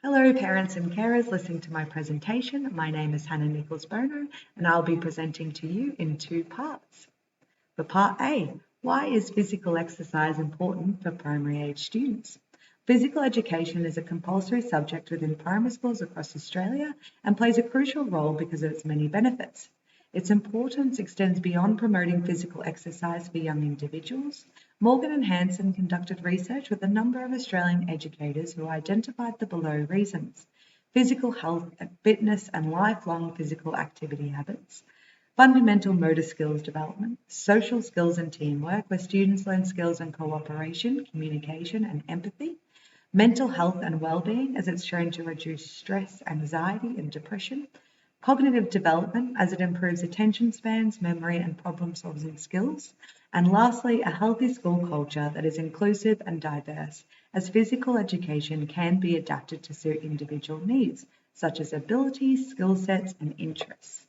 Hello, parents and carers listening to my presentation. My name is Hannah Nichols-Bono, and I'll be presenting to you in two parts. For part A, why is physical exercise important for primary age students? Physical education is a compulsory subject within primary schools across Australia and plays a crucial role because of its many benefits. Its importance extends beyond promoting physical exercise for young individuals. Morgan and Hanson conducted research with a number of Australian educators who identified the below reasons: physical health, fitness and lifelong physical activity habits, fundamental motor skills development, social skills and teamwork, where students learn skills in cooperation, communication and empathy, mental health and well-being, as it's shown to reduce stress, anxiety and depression, cognitive development, as it improves attention spans, memory and problem-solving skills, and lastly, a healthy school culture that is inclusive and diverse, as physical education can be adapted to suit individual needs, such as abilities, skill sets and interests.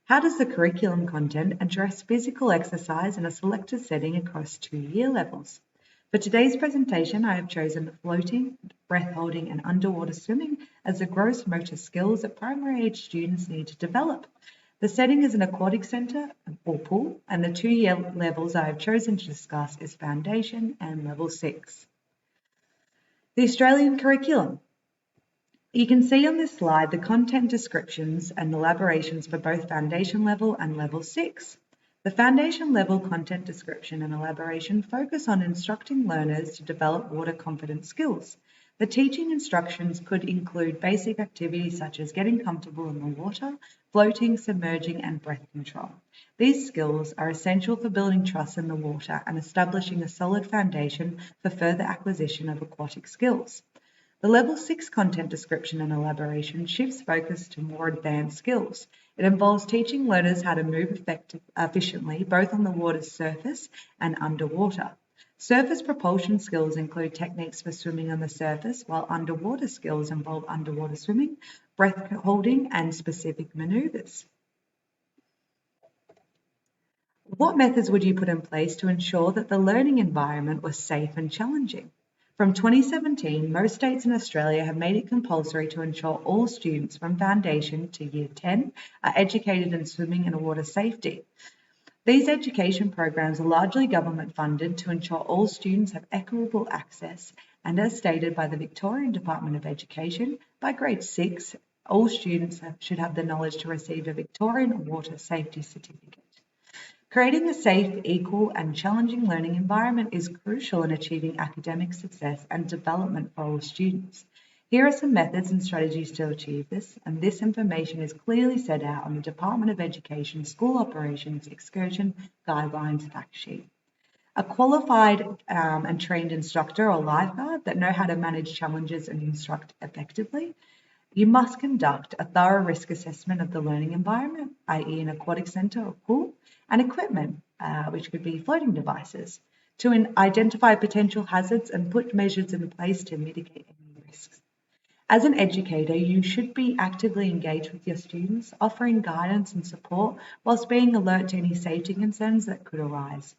How does the curriculum content address physical exercise in a selected setting across 2 year levels? For today's presentation, I have chosen floating, breath holding and underwater swimming as the gross motor skills that primary age students need to develop. The setting is an aquatic centre or pool, and the 2 year levels I have chosen to discuss is Foundation and Level 6. The Australian curriculum. You can see on this slide the content descriptions and elaborations for both Foundation level and Level 6. The Foundation level content description and elaboration focus on instructing learners to develop water confidence skills. The teaching instructions could include basic activities such as getting comfortable in the water, floating, submerging, and breath control. These skills are essential for building trust in the water and establishing a solid foundation for further acquisition of aquatic skills. The Level 6 content description and elaboration shifts focus to more advanced skills. It involves teaching learners how to move efficiently both on the water's surface and underwater. Surface propulsion skills include techniques for swimming on the surface, while underwater skills involve underwater swimming, breath holding, and specific maneuvers. What methods would you put in place to ensure that the learning environment was safe and challenging? From 2017, most states in Australia have made it compulsory to ensure all students from Foundation to Year 10 are educated in swimming and water safety. These education programs are largely government funded to ensure all students have equitable access, and as stated by the Victorian Department of Education, by grade 6, all students should have the knowledge to receive a Victorian Water Safety Certificate. Creating a safe, equal and challenging learning environment is crucial in achieving academic success and development for all students. Here are some methods and strategies to achieve this, and this information is clearly set out on the Department of Education School Operations Excursion Guidelines fact sheet. A qualified and trained instructor or lifeguard that know how to manage challenges and instruct effectively. You must conduct a thorough risk assessment of the learning environment, i.e. an aquatic centre or pool, and equipment, which could be floating devices, to identify potential hazards and put measures in place to mitigate any risks. As an educator, you should be actively engaged with your students, offering guidance and support whilst being alert to any safety concerns that could arise.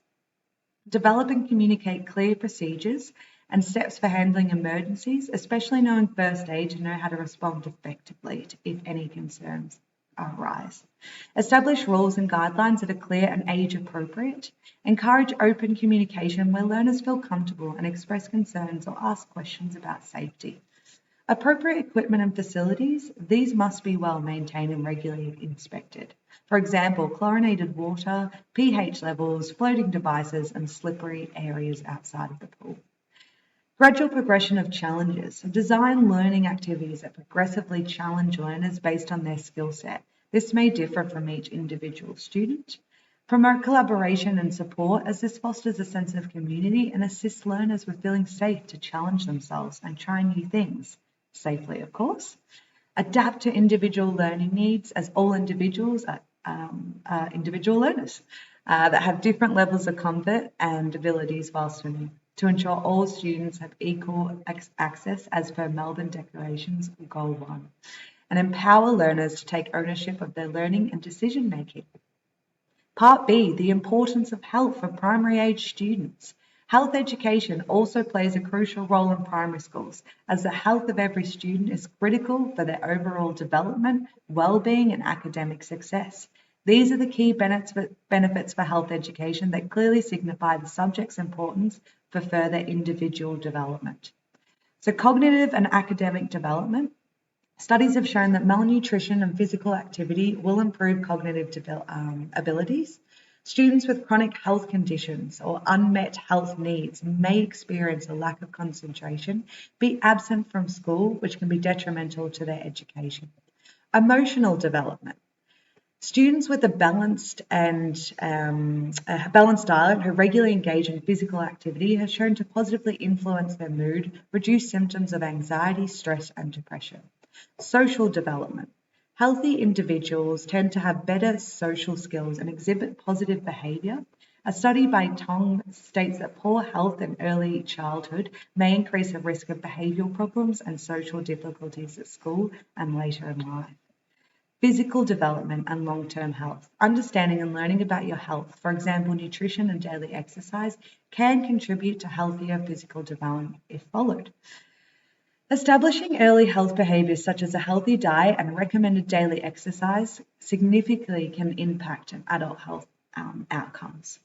Develop and communicate clear procedures and steps for handling emergencies, especially knowing first aid to know how to respond effectively if any concerns arise. Establish rules and guidelines that are clear and age appropriate. Encourage open communication where learners feel comfortable and express concerns or ask questions about safety. Appropriate equipment and facilities, these must be well maintained and regularly inspected. For example, chlorinated water, pH levels, floating devices and slippery areas outside of the pool. Gradual progression of challenges. Design learning activities that progressively challenge learners based on their skill set. This may differ from each individual student. Promote collaboration and support, as this fosters a sense of community and assists learners with feeling safe to challenge themselves and try new things, safely of course. Adapt to individual learning needs, as all individuals are individual learners that have different levels of comfort and abilities while swimming, to ensure all students have equal access as per Melbourne Declaration's Goal 1, and empower learners to take ownership of their learning and decision making. Part B, the importance of health for primary age students. Health education also plays a crucial role in primary schools, as the health of every student is critical for their overall development, well-being, and academic success. These are the key benefits for health education that clearly signify the subject's importance for further individual development. So cognitive and academic development. Studies have shown that malnutrition and physical activity will improve cognitive abilities. Students with chronic health conditions or unmet health needs may experience a lack of concentration, be absent from school, which can be detrimental to their education. Emotional development. Students with a balanced diet who regularly engage in physical activity have shown to positively influence their mood, reduce symptoms of anxiety, stress, and depression. Social development. Healthy individuals tend to have better social skills and exhibit positive behaviour. A study by Tong states that poor health in early childhood may increase the risk of behavioural problems and social difficulties at school and later in life. Physical development and long-term health. Understanding and learning about your health, for example, nutrition and daily exercise, can contribute to healthier physical development if followed. Establishing early health behaviours such as a healthy diet and recommended daily exercise significantly can impact adult health outcomes.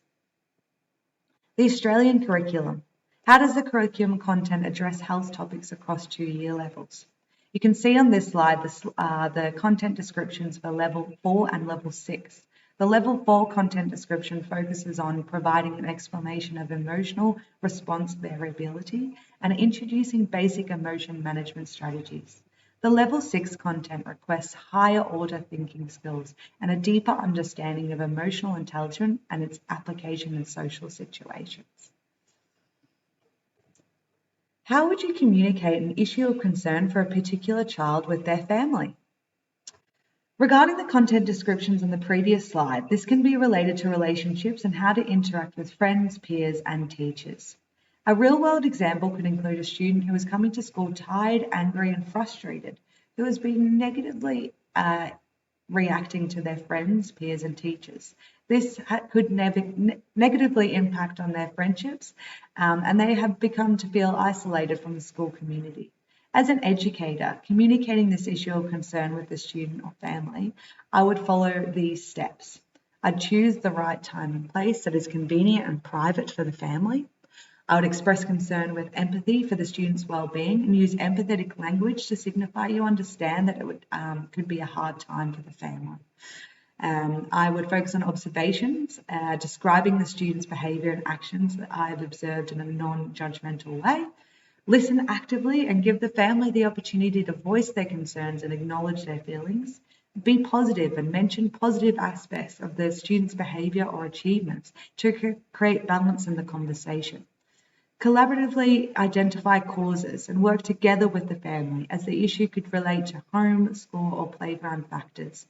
The Australian curriculum. How does the curriculum content address health topics across 2 year levels? You can see on this slide the content descriptions for level 4 and level 6. The level 4 content description focuses on providing an explanation of emotional response variability and introducing basic emotion management strategies. The level 6 content requests higher order thinking skills and a deeper understanding of emotional intelligence and its application in social situations. How would you communicate an issue of concern for a particular child with their family? Regarding the content descriptions on the previous slide, this can be related to relationships and how to interact with friends, peers, and teachers. A real-world example could include a student who is coming to school tired, angry, and frustrated, who has been negatively reacting to their friends, peers, and teachers. This could negatively impact on their friendships, and they have begun to feel isolated from the school community. As an educator, communicating this issue of concern with the student or family, I would follow these steps. I'd choose the right time and place that is convenient and private for the family. I would express concern with empathy for the student's well-being and use empathetic language to signify you understand that it could be a hard time for the family. I would focus on observations, describing the student's behaviour and actions that I have observed in a non-judgmental way. Listen actively and give the family the opportunity to voice their concerns and acknowledge their feelings. Be positive and mention positive aspects of the student's behaviour or achievements to create balance in the conversation. Collaboratively identify causes and work together with the family, as the issue could relate to home, school, or playground factors.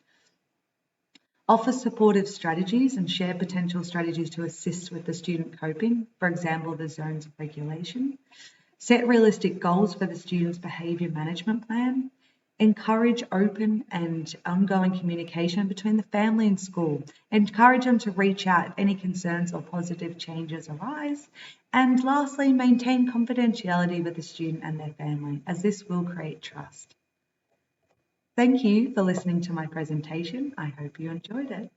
Offer supportive strategies and share potential strategies to assist with the student coping, for example, the zones of regulation. Set realistic goals for the student's behaviour management plan. Encourage open and ongoing communication between the family and school. Encourage them to reach out if any concerns or positive changes arise. And lastly, maintain confidentiality with the student and their family, as this will create trust. Thank you for listening to my presentation. I hope you enjoyed it.